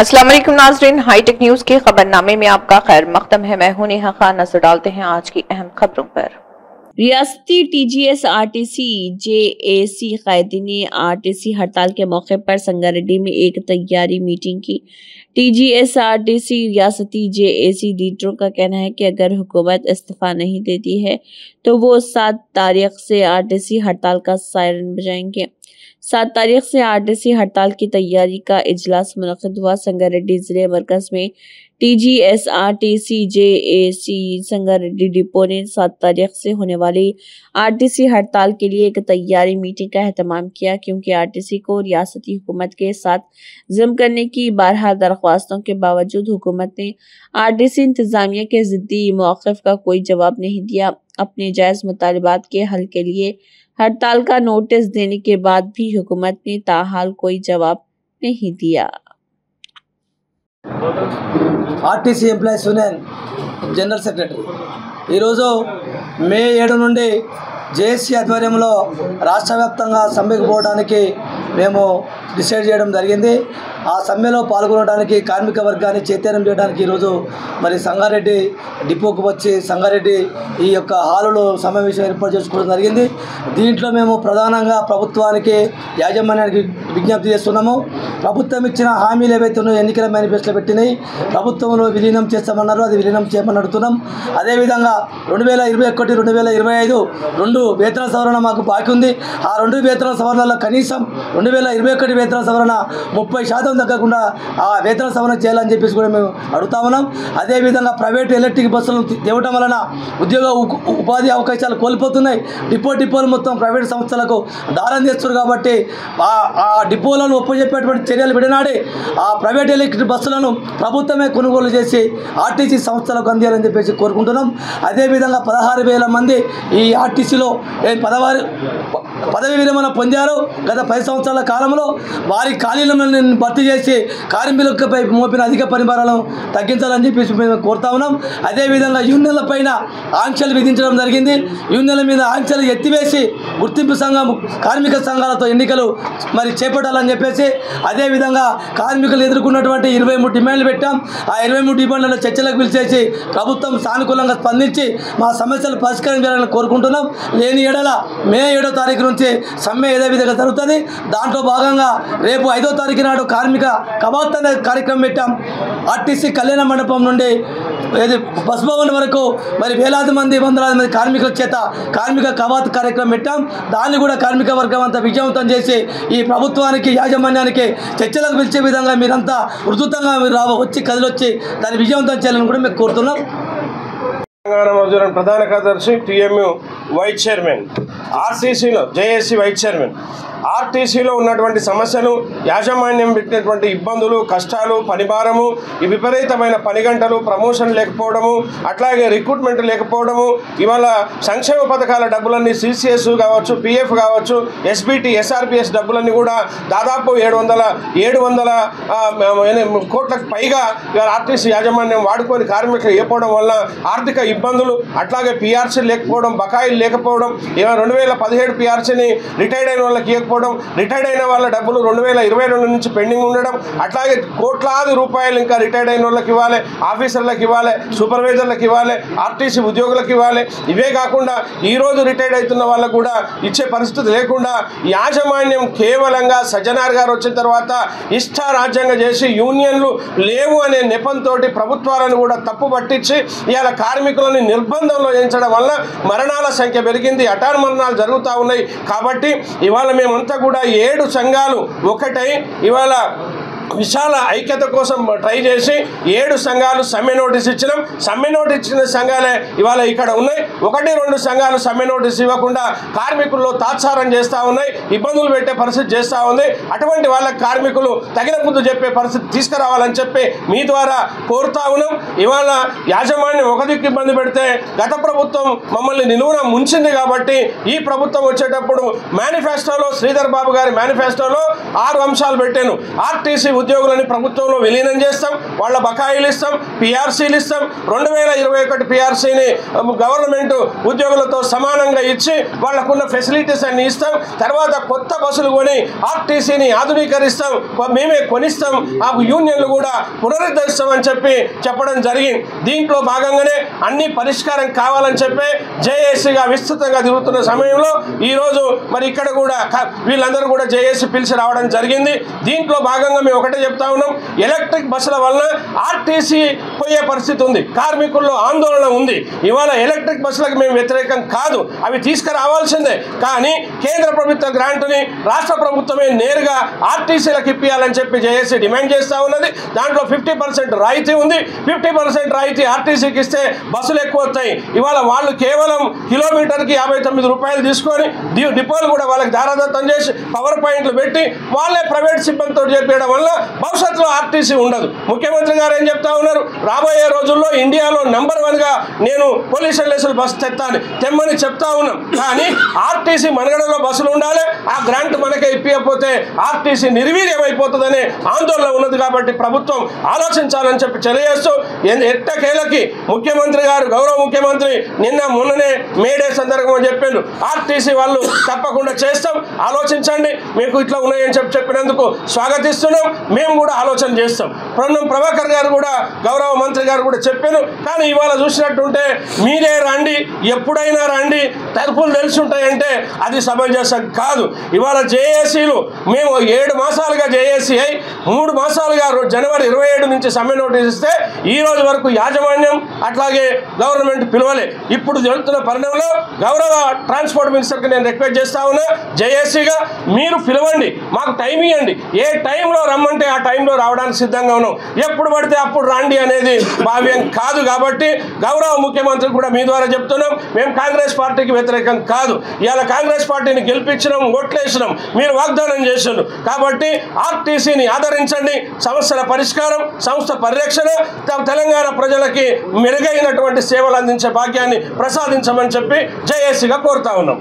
अस्सलाम वालेकुम नाज़रीन, हाईटेक न्यूज के खबरनामे में आपका खैर मकदम है। मैं हूं नेहा खान। नजर डालते हैं आज की अहम खबरों पर। रियासती टीजीएस आरटीसी जेएसी कायदीन ने आरटीसी हड़ताल के मौके पर संगारेड्डी में एक तैयारी मीटिंग की। टीजीएस आरटीसी रियासती जेएसी लीडरों का कहना है कि अगर हुकूमत इस्तीफा नहीं देती है तो वो 7 तारीख से आरटीसी हड़ताल का सायरन बजाएंगे। 7 तारीख से आरटीसी हड़ताल की तैयारी का इजलास मुनक़िद हुआ। संगारेड्डी जिले मरकज में टीजीएसआरटीसी जेएसी संगारेड्डी डिपो ने 7 तारीख से होने वाली आरटीसी हड़ताल के लिए एक तैयारी मीटिंग का एहतमाम किया, क्योंकि आरटीसी को रियासती हुकूमत के साथ ज़िम्म करने की बारहा दरख्वास्तों के बावजूद हुकूमत ने आरटीसी इंतजामिया के ज़िद्दी मौक़िफ़ का कोई जवाब नहीं दिया। अपने जायज़ मुतालबात के हल के लिए हड़ताल का नोटिस देने के बाद भी हुकूमत ने ताहाल कोई जवाब नहीं दिया। RTC employees union general secretary ఈరోజు మే 7 నుండి జేఏసీ ఆధ్వర్యంలో రాష్ట్ర వ్యాప్తంగా సమ్మెకు పోవడానికి మేము డిసైడ్ చేయడం జరిగింది। ఆ సమ్మెలో పాల్గొనడానికి కార్మిక వర్గాన్ని చైతన్యం చేయడానికి ఈరోజు మరి సంగారెడ్డి డిపోకు వచ్చి సంగారెడ్డి ఈ యొక్క హాలులో సమావేశం ఏర్పాటు చేసుకోవడం జరిగింది। దీంట్లో మేము ప్రధానంగా ప్రభుత్వానికి యాజమాన్యానికి విజ్ఞప్తి చేస్తున్నాము। ప్రభుత్వం ఇచ్చిన హామీలు ఏవైతే ఉన్నాయో ఎన్నికల మేనిఫెస్టోలో పెట్టినాయి, ప్రభుత్వంలో విలీనం చేస్తామన్నారు, అది విలీనం చేయమని అడుగుతున్నాం। అదేవిధంగా 2021, 2025 రెండు వేతన సవరణ మాకు బాకీ ఉంది। ఆ 2 వేతన సవరణలో కనీసం 2021 వేతన సవరణ 30% తగ్గకుండా ఆ వేతన సవరణ చేయాలని చెప్పేసి కూడా మేము అడుగుతా ఉన్నాం। అదేవిధంగా ప్రైవేట్ ఎలక్ట్రిక్ బస్సులను తేవడం వలన ఉద్యోగ ఉపాధి అవకాశాలు కోల్పోతున్నాయి। డిపోలు మొత్తం ప్రైవేట్ సంస్థలకు దారం చేస్తున్నారు కాబట్టి ఆ డిపోలను ఒప్పజెప్పేటువంటి చర్యలు విడనాడి ఆ ప్రైవేట్ ఎలక్ట్రిక్ బస్సులను ప్రభుత్వమే కొనుగోలు చేసి ఆర్టీసీ సంస్థలకు అందియాలని చెప్పేసి కోరుకుంటున్నాం। అదేవిధంగా 16,000 మంది ఈ ఆర్టీసీలో పదవి విరమణ పొందారు గత 10 సంవత్సరాల కాలంలో। వారి ఖాళీలను భర్తీ చేసి కార్మికులపై మోపిన అధిక పరిమాణాలను తగ్గించాలని చెప్పేసి మేము కోరుతా ఉన్నాం। అదేవిధంగా యూనియన్ల పైన ఆంక్షలు విధించడం జరిగింది। యూనియన్ల మీద ఆంక్షలు ఎత్తివేసి గుర్తింపు సంఘం కార్మిక సంఘాలతో ఎన్నికలు మరి చేపట్టాలని చెప్పేసి, అదేవిధంగా కార్మికులు ఎదుర్కొన్నటువంటి 23 డిమాండ్లు పెట్టాం। ఆ 23 డిమాండ్లను చర్చలకు పిలిచేసి ప్రభుత్వం సానుకూలంగా స్పందించి మా సమస్యలు పరిష్కరించాలని కోరుకుంటున్నాం। లేని ఏడల మే 7వ తారీఖు నుంచి సమ్మె ఏదే విధంగా జరుగుతుంది। దాంట్లో భాగంగా రేపు 5వ తారీఖు నాడు కార్మిక కవాత్ అనే కార్యక్రమం పెట్టాం। ఆర్టీసీ కళ్యాణ మండపం నుండి బస్ భవన్ వరకు మరి వందలాది మంది కార్మికుల చేత కార్మిక కవాత్ కార్యక్రమం పెట్టాం। దాన్ని కూడా కార్మిక వర్గం అంతా విజయవంతం చేసి ఈ ప్రభుత్వానికి యాజమాన్యానికి చర్చలకు పిలిచే విధంగా మీరంతా ఉధృతంగా వచ్చి కదిలొచ్చి దాన్ని విజయవంతం చేయాలని కూడా మేము కోరుతున్నాం। తెలంగాణ మజదూర్ ప్రధాన కార్యదర్శి టీఎంయు వైస్ చైర్మన్, ఆర్టీసీలో జేఏసీ వైస్ చైర్మన్, ఆర్టీసీలో ఉన్నటువంటి సమస్యలు, యాజమాన్యం పెట్టినటువంటి ఇబ్బందులు, కష్టాలు, పనిభారము, ఈ విపరీతమైన పని గంటలు, ప్రమోషన్ లేకపోవడము, అట్లాగే రిక్రూట్మెంట్ లేకపోవడము, ఇవాళ సంక్షేమ పథకాల డబ్బులన్నీ సిసిఎస్ కావచ్చు, పిఎఫ్ కావచ్చు, ఎస్బిటి, ఎస్ఆర్పిఎస్ డబ్బులన్నీ కూడా దాదాపు 700 కోట్లకు పైగా ఇవాళ ఆర్టీసీ యాజమాన్యం వాడుకొని కార్మికులు ఇవ్వకపోవడం వల్ల ఆర్థిక ఇబ్బందులు, అట్లాగే పిఆర్సీ లేకపోవడం, బకాయిలు లేకపోవడం, ఇవాళ 2017 పిఆర్సీని రిటైర్డ్ అయిన వాళ్ళకి ఇవ్వకపోవడం, రిటైర్డ్ అయిన వాళ్ళ డబ్బులు 2022 నుంచి పెండింగ్ ఉండడం, అట్లాగే కోట్లాది రూపాయలు ఇంకా రిటైర్డ్ అయిన వాళ్ళకి ఇవ్వాలి, ఆఫీసర్లకు ఇవ్వాలి, సూపర్వైజర్లకు ఇవ్వాలి, ఆర్టీసీ ఉద్యోగులకు ఇవ్వాలి। ఇవే కాకుండా ఈరోజు రిటైర్డ్ అవుతున్న వాళ్ళకు కూడా ఇచ్చే పరిస్థితి లేకుండా యాజమాన్యం కేవలంగా సజ్జనార్ గారు వచ్చిన తర్వాత ఇష్టారాజ్యంగా చేసి యూనియన్లు లేవు అనే నెపంతో ప్రభుత్వాలను కూడా తప్పు పట్టించి ఇవాళ కార్మికులను నిర్బంధంలో చేయించడం వల్ల మరణాల సంఖ్య పెరిగింది, అటార్ మరణాలు జరుగుతూ ఉన్నాయి। కాబట్టి ఇవాళ మేమంతా కూడా 7 సంఘాలు ఒకటై ఇవాళ విశాల ఐక్యత కోసం ట్రై చేసి 7 సంఘాలు సమ్మె నోటీస్ ఇచ్చినాం। సమ్మె నోటీస్ ఇచ్చిన సంఘాలే ఇవాళ ఇక్కడ ఉన్నాయి। 1-2 సంఘాలు సమ్మె నోటీస్ ఇవ్వకుండా కార్మికుల్లో తాత్సారం చేస్తూ ఉన్నాయి, ఇబ్బందులు పెట్టే పరిస్థితి చేస్తూ ఉంది। అటువంటి వాళ్ళ కార్మికులు తగిన ముందు చెప్పే పరిస్థితి తీసుకురావాలని చెప్పి మీ ద్వారా కోరుతా ఉన్నాం। ఇవాళ యాజమాన్యం ఒక దిక్కు ఇబ్బంది పెడితే గత ప్రభుత్వం మమ్మల్ని నిలువున ముంచింది కాబట్టి ఈ ప్రభుత్వం వచ్చేటప్పుడు మేనిఫెస్టోలో శ్రీధర్ బాబు గారి మేనిఫెస్టోలో 6 అంశాలు పెట్టాను। ఆర్టీసీ ఉద్యోగులని ప్రభుత్వంలో విలీనం చేస్తాం, వాళ్ళ బకాయిలు ఇస్తాం, పిఆర్సీలు ఇస్తాం. 2021 పిఆర్సీని గవర్నమెంట్ ఉద్యోగులతో సమానంగా ఇచ్చి వాళ్ళకున్న ఫెసిలిటీస్ అన్ని ఇస్తాం. తర్వాత కొత్త బస్సులు కొని ఆర్టీసీని ఆధునీకరిస్తాం, మేమే కొనిస్తాం, ఆ యూనియన్లు కూడా పునరుద్ధరిస్తామని చెప్పడం జరిగింది. దీంట్లో భాగంగానే అన్ని పరిష్కారం కావాలని చెప్పి జేఏసీగా విస్తృతంగా తిరుగుతున్న సమయంలో ఈరోజు మరి ఇక్కడ కూడా వీళ్ళందరూ కూడా జేఏసీ పిలిచి రావడం జరిగింది. దీంట్లో భాగంగా మేము ఒకటే చెప్తా ఉన్నాం, ఎలక్ట్రిక్ బస్సుల వలన ఆర్టీసీ పోయే పరిస్థితి ఉంది, కార్మికుల్లో ఆందోళన ఉంది. ఇవాళ ఎలక్ట్రిక్ బస్సులకు మేము వ్యతిరేకం కాదు, అవి తీసుకురావాల్సిందే. కానీ కేంద్ర ప్రభుత్వ గ్రాంట్ని రాష్ట్ర ప్రభుత్వమే నేరుగా ఆర్టీసీలకు ఇప్పించాలని చెప్పి జేఏసీ డిమాండ్ చేస్తూ ఉన్నది. దాంట్లో 50% రాయితీ ఉంది. 50% రాయితీ ఆర్టీసీకి ఇస్తే బస్సులు ఎక్కువ వస్తాయి. ఇవాళ వాళ్ళు కేవలం కిలోమీటర్కి 59 రూపాయలు తీసుకొని డిపోలు కూడా వాళ్ళకి దారాదత్తం చేసి పవర్ పాయింట్లు పెట్టి వాళ్ళే ప్రైవేట్ సిబ్బందితో చేపించడం వల్ల భవిష్యత్తులో ఆర్టీసీ ఉండదు. ముఖ్యమంత్రి గారు ఏం చెప్తా ఉన్నారు, రాబోయే రోజుల్లో ఇండియాలో నెంబర్ 1గా నేను పొల్యూషన్ లెస్సులు బస్సు తెమ్మని చెప్తా ఉన్నాం. కానీ ఆర్టీసీ మనగడలో బస్సులు ఉండాలి, ఆ గ్రాంట్ మనకే ఇప్పకపోతే ఆర్టీసీ నిర్వీర్యమైపోతుందనే ఆందోళన ఉన్నది. కాబట్టి ప్రభుత్వం ఆలోచించాలని చెప్పి తెలియజేస్తూ ఎట్టకేలకి ముఖ్యమంత్రి గారు, గౌరవ ముఖ్యమంత్రి మొన్ననే మేడే సందర్భంగా చెప్పారు, ఆర్టీసీ వాళ్ళు తప్పకుండా చేస్తాం, ఆలోచించండి, మీకు ఇట్లా ఉన్నాయని చెప్పినందుకు స్వాగతిస్తున్నాం, మేము కూడా ఆలోచన చేస్తాం. పొన్నం ప్రభాకర్ గారు కూడా, గౌరవ మంత్రి గారు కూడా చెప్పారు. కానీ ఇవాళ చూసినట్టుంటే మీరే రండి, ఎప్పుడైనా రండి, తలుపులు తెలిసి ఉంటాయంటే అది సమంజసం కాదు. ఇవాళ జేఏసీలు మేము 7 మాసాలుగా జేఏసీ అయి 3 మాసాలుగా జనవరి 27 నుంచి సమ్మె నోటీస్ ఇస్తే ఈ రోజు వరకు యాజమాన్యం అట్లాగే గవర్నమెంట్ పిలవలే. ఇప్పుడు జరుగుతున్న పరిణామంలో గౌరవ ట్రాన్స్పోర్ట్ మినిస్టర్కి నేను రిక్వెస్ట్ చేస్తా ఉన్నా, జేఏసీగా మీరు పిలవండి, మాకు టైం ఇవ్వండి, ఏ టైంలో రమ్మంటే ఆ టైంలో రావడానికి సిద్ధంగా ఉన్నాం, ఎప్పుడు పడితే అప్పుడు రండి అనేది భావ్యం కాదు. కాబట్టి గౌరవ ముఖ్యమంత్రి కూడా మీ ద్వారా చెప్తున్నాం, మేము కాంగ్రెస్ పార్టీకి వ్యతిరేకం కాదు. ఇవాళ కాంగ్రెస్ పార్టీని గెలిపించడం, ఓట్లేసినాం, మీరు వాగ్దానం చేసినారు. కాబట్టి ఆర్టీసీని ఆదరించండి, సమస్యల పరిష్కారం, సంస్థ పరిరక్షణ, తెలంగాణ ప్రజలకి మెరుగైనటువంటి సేవలు అందించే భాగ్యాన్ని ప్రసాదించమని చెప్పి జేఏసీగా కోరుతా ఉన్నాం.